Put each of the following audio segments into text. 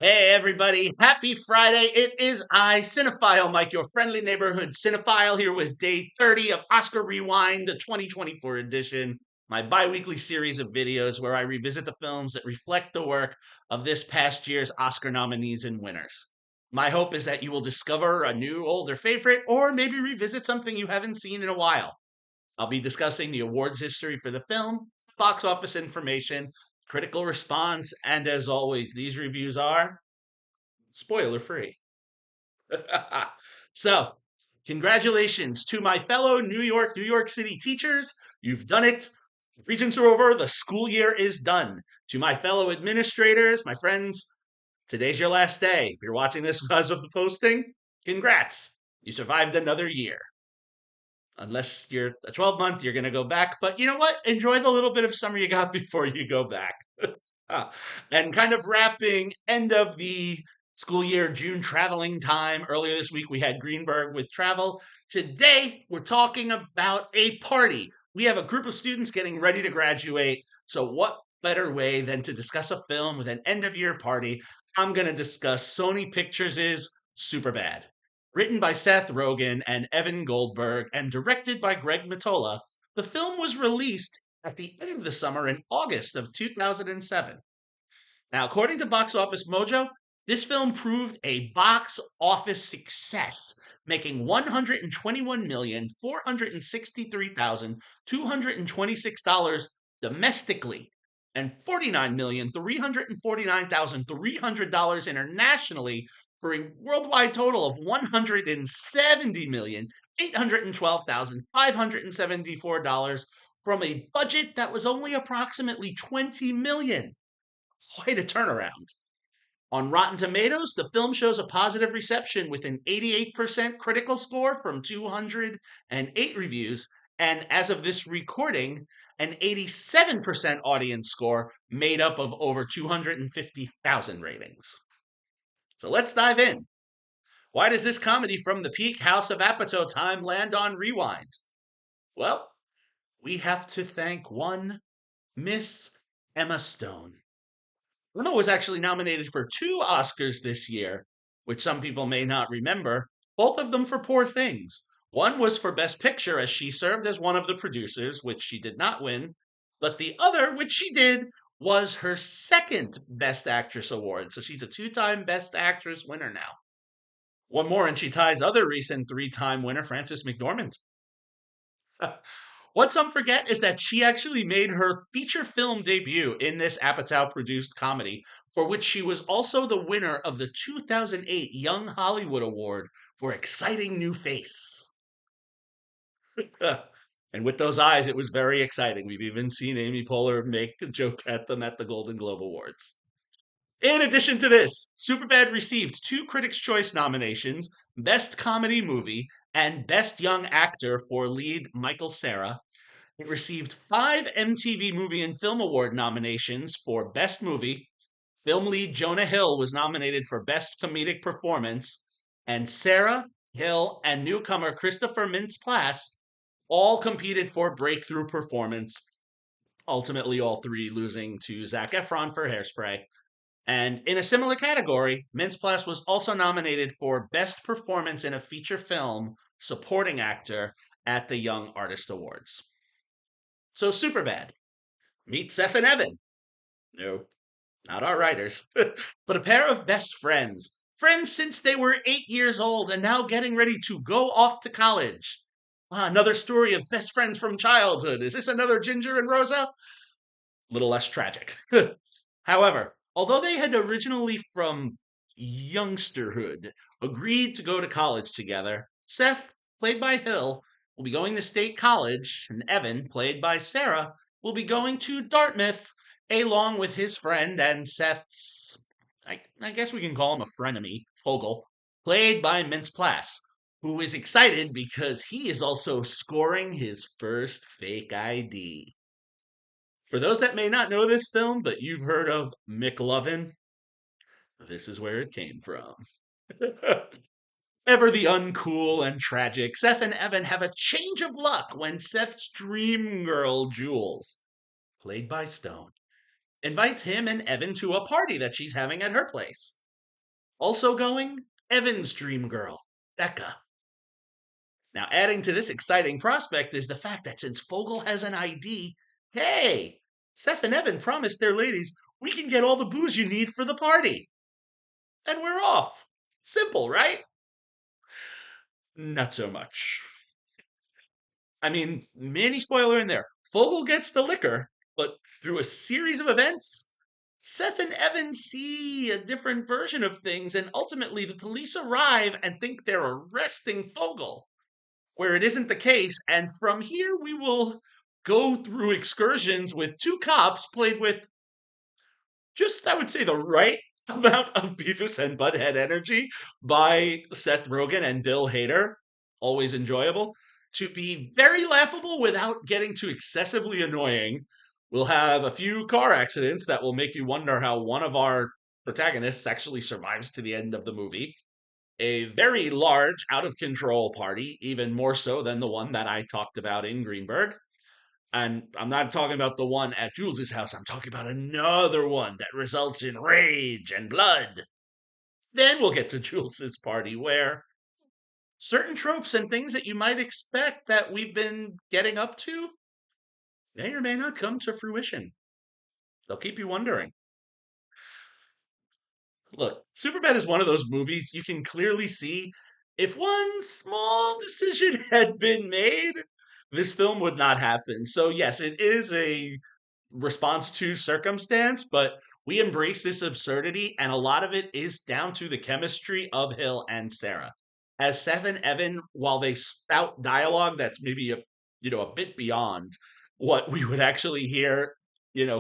Hey everybody, happy Friday. It is I, Cinephile Mike, your friendly neighborhood cinephile, here with day 30 of Oscar Rewind, the 2024 edition, my bi-weekly series of videos where I revisit the films that reflect the work of this past year's Oscar nominees and winners. My hope is that you will discover a new, older favorite, or maybe revisit something you haven't seen in a while. I'll be discussing the awards history for the film, box office information, critical response, and as always, these reviews are spoiler free. So, congratulations to my fellow New York City teachers. You've done it. Regents are over. The school year is done. To my fellow administrators, my friends, today's your last day. If you're watching this because of the posting, congrats. You survived another year. Unless you're a 12-month, you're going to go back. But you know what? Enjoy the little bit of summer you got before you go back. Ah, and kind of wrapping end of the school year, June traveling time. Earlier this week, we had Greenberg with travel. Today, we're talking about a party. We have a group of students getting ready to graduate. So, what better way than to discuss a film with an end of year party? I'm going to discuss Sony Pictures' Superbad. Written by Seth Rogen and Evan Goldberg and directed by Greg Motolla, the film was released at the end of the summer in August of 2007. Now, according to Box Office Mojo, this film proved a box office success, making $121,463,226 domestically and $49,349,300 internationally for a worldwide total of $170,812,574 from a budget that was only approximately $20 million. Quite a turnaround. On Rotten Tomatoes, the film shows a positive reception with an 88% critical score from 208 reviews, and as of this recording, an 87% audience score made up of over 250,000 ratings. So let's dive in. Why does this comedy from the peak house of Apatow time land on Rewind? Well, we have to thank one Miss Emma Stone. Emma was actually nominated for two Oscars this year, which some people may not remember, both of them for Poor Things. One was for Best Picture, as she served as one of the producers, which she did not win, but the other, which she did, was her second Best Actress award. So she's a two-time Best Actress winner now. One more, and she ties other recent three-time winner, Frances McDormand. What some forget is that she actually made her feature film debut in this Apatow produced comedy, for which she was also the winner of the 2008 Young Hollywood Award for Exciting New Face. And with those eyes, it was very exciting. We've even seen Amy Poehler make a joke at them at the Golden Globe Awards. In addition to this, Superbad received two Critics' Choice nominations, Best Comedy Movie and Best Young Actor for lead Michael Cera. It received five MTV Movie and Film Award nominations for Best Movie. Film lead Jonah Hill was nominated for Best Comedic Performance, and Cera, Hill, and newcomer Christopher Mintz-Plasse all competed for Breakthrough Performance, ultimately all three losing to Zac Efron for Hairspray. And in a similar category, Mintz-Plasse was also nominated for Best Performance in a Feature Film Supporting Actor at the Young Artist Awards. So Superbad. Meet Seth and Evan. No, not our writers, but a pair of best friends. Friends since they were 8 years old and now getting ready to go off to college. Another story of best friends from childhood. Is this another Ginger and Rosa? Little less tragic. However, although they had originally from youngsterhood agreed to go to college together, Seth, played by Hill, will be going to State College, and Evan, played by Cera, will be going to Dartmouth along with his friend and Seth's, I guess we can call him a frenemy, Fogel, played by Mintz-Plasse, who is excited because he is also scoring his first fake ID. For those that may not know this film, but you've heard of McLovin, this is where it came from. Ever the uncool and tragic, Seth and Evan have a change of luck when Seth's dream girl, Jules, played by Stone, invites him and Evan to a party that she's having at her place. Also going, Evan's dream girl, Becca. Now, adding to this exciting prospect is the fact that since Fogel has an ID, hey, Seth and Evan promised their ladies, we can get all the booze you need for the party. And we're off. Simple, right? Not so much. I mean, mini spoiler in there. Fogel gets the liquor, but through a series of events, Seth and Evan see a different version of things, and ultimately the police arrive and think they're arresting Fogel, where it isn't the case. And from here, we will go through excursions with two cops played with just, I would say, the right amount of Beavis and Butthead energy by Seth Rogen and Bill Hader. Always enjoyable. To be very laughable without getting too excessively annoying, we'll have a few car accidents that will make you wonder how one of our protagonists actually survives to the end of the movie. A very large, out of control party, even more so than the one that I talked about in Greenberg. And I'm not talking about the one at Jules's house. I'm talking about another one that results in rage and blood. Then we'll get to Jules's party, where certain tropes and things that you might expect that we've been getting up to may or may not come to fruition. They'll keep you wondering. Look, Superbad is one of those movies you can clearly see if one small decision had been made, this film would not happen. So, yes, it is a response to circumstance, but we embrace this absurdity, and a lot of it is down to the chemistry of Hill and Sarah. As Seth and Evan, while they spout dialogue that's maybe a bit beyond what we would actually hear,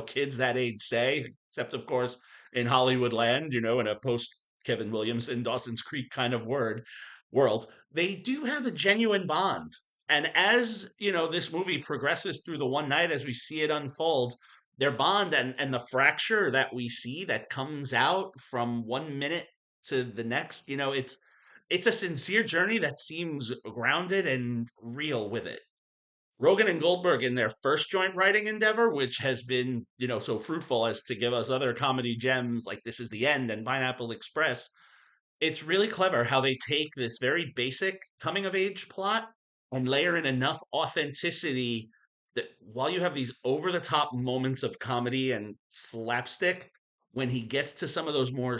kids that age say, except of course in Hollywood land, in a post Kevin Williamson, Dawson's Creek kind of world, they do have a genuine bond. And as this movie progresses through the one night, as we see it unfold, their bond and the fracture that we see that comes out from one minute to the next, it's a sincere journey that seems grounded and real with it. Rogan and Goldberg in their first joint writing endeavor, which has been, so fruitful as to give us other comedy gems like This Is the End and Pineapple Express, it's really clever how they take this very basic coming of age plot and layer in enough authenticity that while you have these over the top moments of comedy and slapstick, when he gets to some of those more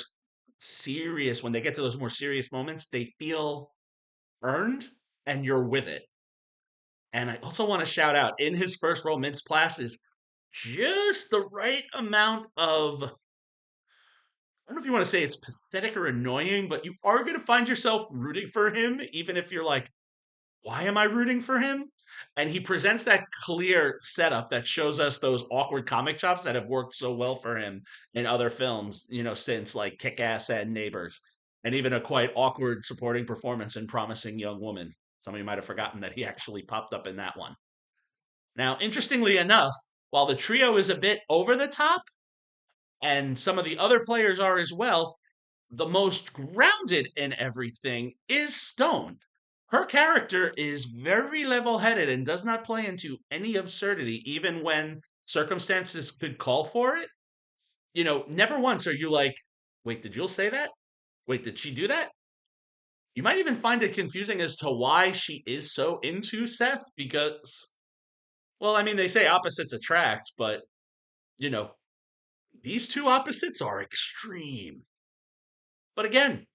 serious, when they get to those more serious moments, they feel earned and you're with it. And I also want to shout out in his first role, Mintz Plasse is just the right amount of, I don't know if you want to say it's pathetic or annoying, but you are going to find yourself rooting for him, even if you're like, why am I rooting for him? And he presents that clear setup that shows us those awkward comic chops that have worked so well for him in other films, since like Kick Ass and Neighbors, and even a quite awkward supporting performance in Promising Young Woman. Some of you might have forgotten that he actually popped up in that one. Now, interestingly enough, while the trio is a bit over the top, and some of the other players are as well, the most grounded in everything is Stone. Her character is very level headed and does not play into any absurdity, even when circumstances could call for it. Never once are you like, wait, did Jules say that? Wait, did she do that? You might even find it confusing as to why she is so into Seth because, well, I mean, they say opposites attract, but, you know, these two opposites are extreme. But again,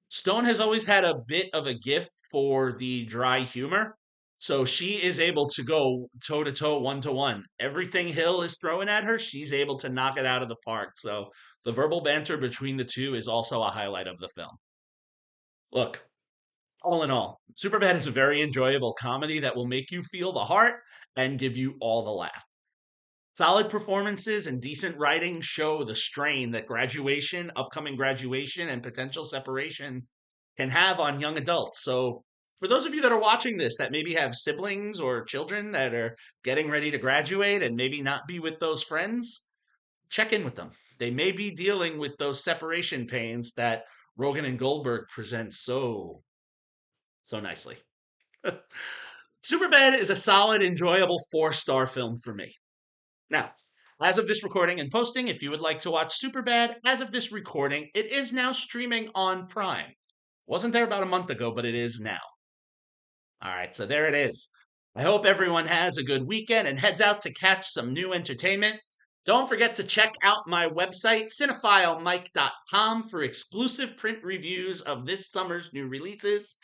Stone has always had a bit of a gift for the dry humor. So she is able to go toe to toe, one to one. Everything Hill is throwing at her, she's able to knock it out of the park. So the verbal banter between the two is also a highlight of the film. Look, all in all, Superbad is a very enjoyable comedy that will make you feel the heart and give you all the laugh. Solid performances and decent writing show the strain that graduation, upcoming graduation, and potential separation can have on young adults. So, for those of you that are watching this that maybe have siblings or children that are getting ready to graduate and maybe not be with those friends, check in with them. They may be dealing with those separation pains that Rogan and Goldberg present so nicely. Superbad is a solid, enjoyable 4-star film for me. Now, As of this recording and posting, if you would like to watch Superbad, as of this recording, it is now streaming on Prime. Wasn't there about a month ago, but it is now. All right, so there it is. I hope everyone has a good weekend and heads out to catch some new entertainment. Don't forget to check out my website, cinephilemike.com, for exclusive print reviews of this summer's new releases.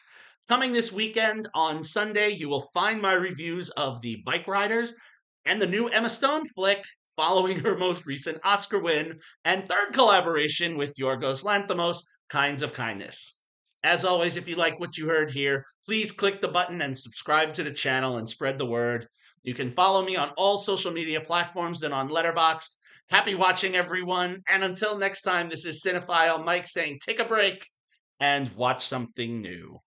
Coming this weekend on Sunday, you will find my reviews of The Bike Riders and the new Emma Stone flick, following her most recent Oscar win and third collaboration with Yorgos Lanthimos, Kinds of Kindness. As always, if you like what you heard here, please click the button and subscribe to the channel and spread the word. You can follow me on all social media platforms and on Letterboxd. Happy watching, everyone. And until next time, this is Cinephile Mike saying take a break and watch something new.